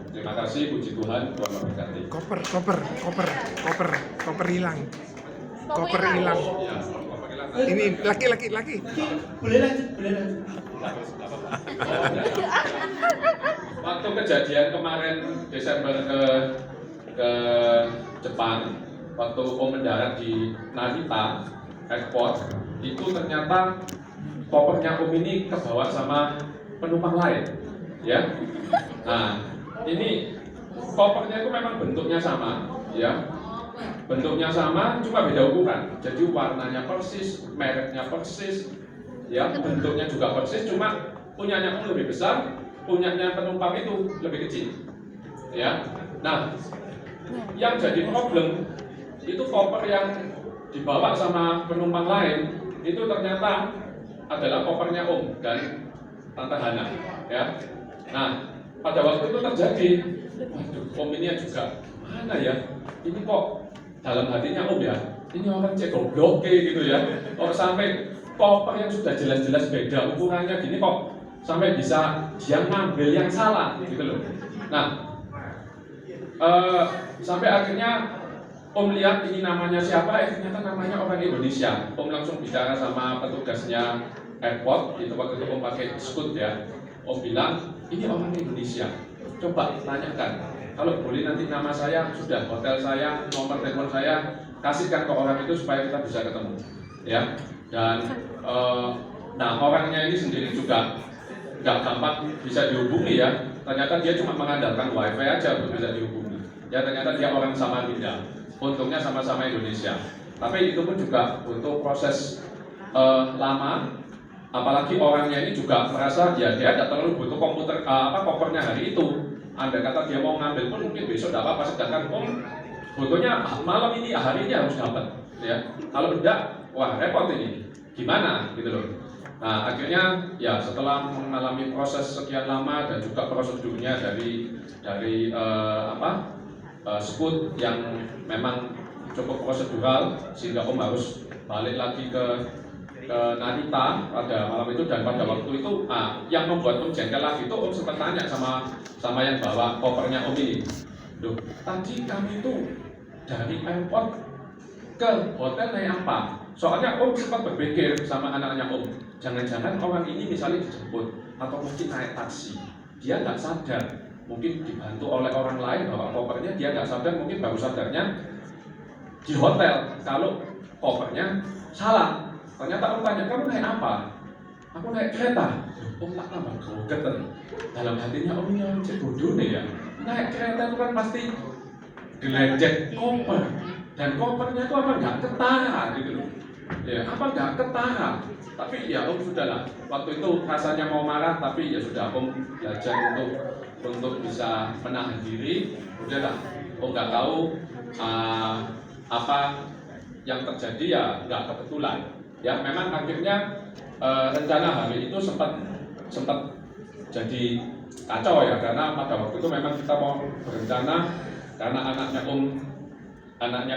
Terima kasih, puji Tuhan, Tuhan memberkati. Koper hilang. Koper hilang. Ya, koper hilang. Ini laki. Boleh lanjut. Waktu kejadian kemarin Desember ke Jepang, waktu Om mendarat di Narita Airport, itu ternyata kopernya Om ini kebawa sama penumpang lain, ya. Nah, ini kopernya itu memang bentuknya sama, ya. Bentuknya sama, cuma beda ukuran. Jadi warnanya persis, mereknya persis, ya. Bentuknya juga persis, cuma punyanya Om lebih besar, punyanya penumpang itu lebih kecil, ya. Nah, yang jadi problem itu koper yang dibawa sama penumpang lain itu ternyata adalah kopernya Om dan Tante Hana, ya. Nah, pada waktu itu terjadi, waduh, Om ini juga mana ya? Ini kok dalam hatinya Om ya, ini orang cek goblok gitu ya. Kok sampai koper yang sudah jelas-jelas beda ukurannya gini kok sampai bisa dia ngambil yang salah gitu loh. Nah, sampai akhirnya Om lihat ini namanya siapa, ternyata namanya orang Indonesia. Om langsung bicara sama petugasnya airport, itu waktu itu Om pakai scoot ya. Om bilang, ini orang Indonesia. Coba tanyakan, kalau boleh nanti nama saya, sudah hotel saya, nomor telepon saya, kasihkan ke orang itu supaya kita bisa ketemu. Ya, dan nah orangnya ini sendiri juga nggak gampang bisa dihubungi ya. Ternyata dia cuma mengandalkan wifi aja untuk bisa dihubungi. Ya ternyata dia orang Samarinda. Untungnya sama-sama Indonesia. Tapi itu pun juga butuh proses lama. Apalagi orangnya ini juga merasa ya dia tidak terlalu butuh komputer kopernya hari itu. Andai kata dia mau ngambil pun mungkin besok tidak apa-apa. Sedangkan butuhnya malam ini hari ini harus dapat. Ya kalau tidak, wah repot ini. Gimana gitu loh. Nah akhirnya ya setelah mengalami proses sekian lama dan juga prosedurnya dari scoot yang memang cukup prosedural sehingga Om harus balik lagi ke Narita pada malam itu, dan pada waktu itu yang membuat Om jengkel lagi itu Om sempat tanya sama yang bawa kopernya Om ini, loh tadi kami itu dari airport ke hotel naik apa? Soalnya Om sempat berpikir sama anak-anaknya Om, jangan-jangan orang ini misalnya dijemput atau mungkin naik taksi, dia nggak sadar, mungkin dibantu oleh orang lain bawa kopernya, dia nggak sadar, mungkin baru sadarnya di hotel kalau kopernya salah. Ternyata Om tanya, kamu naik apa? Aku naik kereta. Om tak tambah grogetan. Dalam hatinya Om ini orang cek bodoh nih ya. Naik kereta itu kan pasti geledek koper, dan kopernya itu apa nggak ketara gitu loh. Ya apa nggak ketara? Tapi ya Om sudahlah. Waktu itu rasanya mau marah, tapi ya sudah Om belajar untuk bisa menahan diri. Udahlah, Om nggak tahu apa yang terjadi, ya nggak kebetulan. Ya memang akhirnya rencana hari itu sempat jadi kacau ya, karena pada waktu itu memang kita mau berencana karena anaknya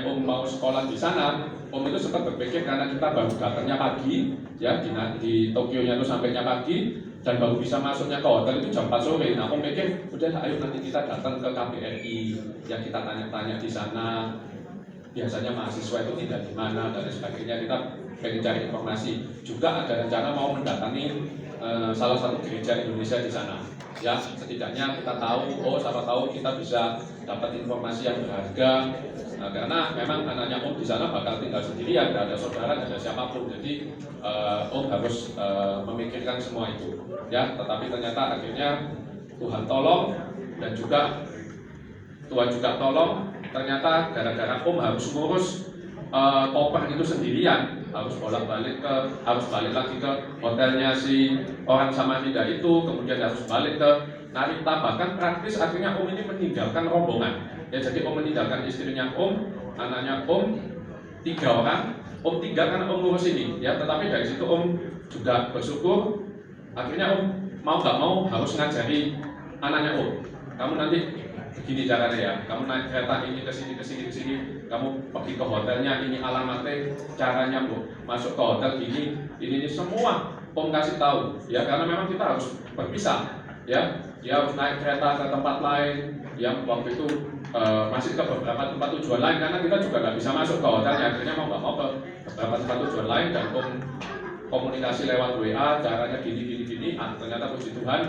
Om mau sekolah di sana. Om itu sempat berpikir karena kita baru datangnya pagi ya di Tokyo-nya itu sampainya pagi dan baru bisa masuknya ke hotel itu jam 4 sore. Nah Om pikir udah ayo nanti kita datang ke KBRI ya, kita tanya-tanya di sana biasanya mahasiswa itu tinggal di mana dan sebagainya, kita pengen cari informasi. Juga ada rencana mau mendatangi salah satu gereja Indonesia di sana. Ya, setidaknya kita tahu, siapa tahu kita bisa dapat informasi yang berharga. Nah, karena memang anaknya Om di sana bakal tinggal sendirian, tidak ada saudara, tidak ada siapapun. Jadi Om harus memikirkan semua itu. Ya, tetapi ternyata akhirnya Tuhan tolong dan juga Tuhan juga tolong. Ternyata gara-gara Om harus ngurus koper itu sendirian, harus balik lagi ke hotelnya si orang Samarinda itu, kemudian harus balik ke Narita, bahkan praktis akhirnya Om ini meninggalkan rombongan. Ya jadi Om meninggalkan istrinya Om, anaknya Om, 3 orang, Om tinggal karena Om ngurus ini. Ya tetapi dari situ Om juga bersyukur, akhirnya Om mau nggak mau harus ngajari anaknya Om, kamu nanti begini caranya ya, kamu naik kereta ini ke sini, kamu pergi ke hotelnya, ini alamatnya, caranya Bu, masuk ke hotel ini semua Om kasih tahu ya, karena memang kita harus berpisah ya. dia harus naik kereta ke tempat lain, yang waktu itu masih ke beberapa tempat tujuan lain karena kita juga nggak bisa masuk ke hotelnya, akhirnya mau nggak mau ke beberapa tempat tujuan lain dan komunikasi lewat WA, caranya gini, ternyata puji Tuhan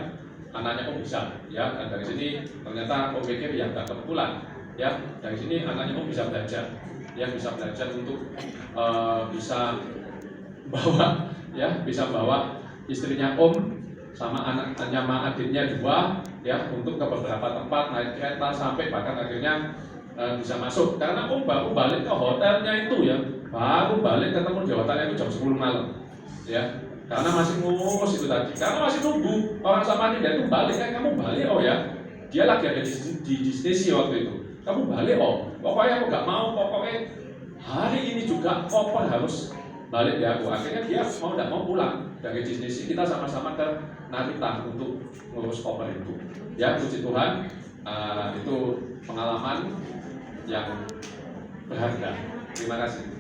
anaknya kok bisa, ya, dan dari sini ternyata Om pikir ya nggak kebetulan, ya, dari sini anaknya Om bisa belajar, ya, bisa belajar untuk bisa bawa, ya, bisa bawa istrinya Om sama anaknya sama adiknya dua, ya, untuk ke beberapa tempat naik kereta sampai bahkan akhirnya bisa masuk karena Om baru balik ke hotelnya itu, ya, baru balik ketemu di hotelnya itu jam 10 malam. Ya, karena masih ngurus itu tadi, karena masih nunggu orang Samarinda itu balik, kamu balik oh ya, dia lagi ada di Disney waktu itu, kamu balik oh, pokoknya aku nggak mau, pokoknya hari ini juga pokoknya harus balik ya aku, akhirnya dia mau nggak mau pulang dari Disney, kita sama-sama ke Narita untuk ngurus koper itu, ya, puji Tuhan, itu pengalaman yang berharga. Terima kasih.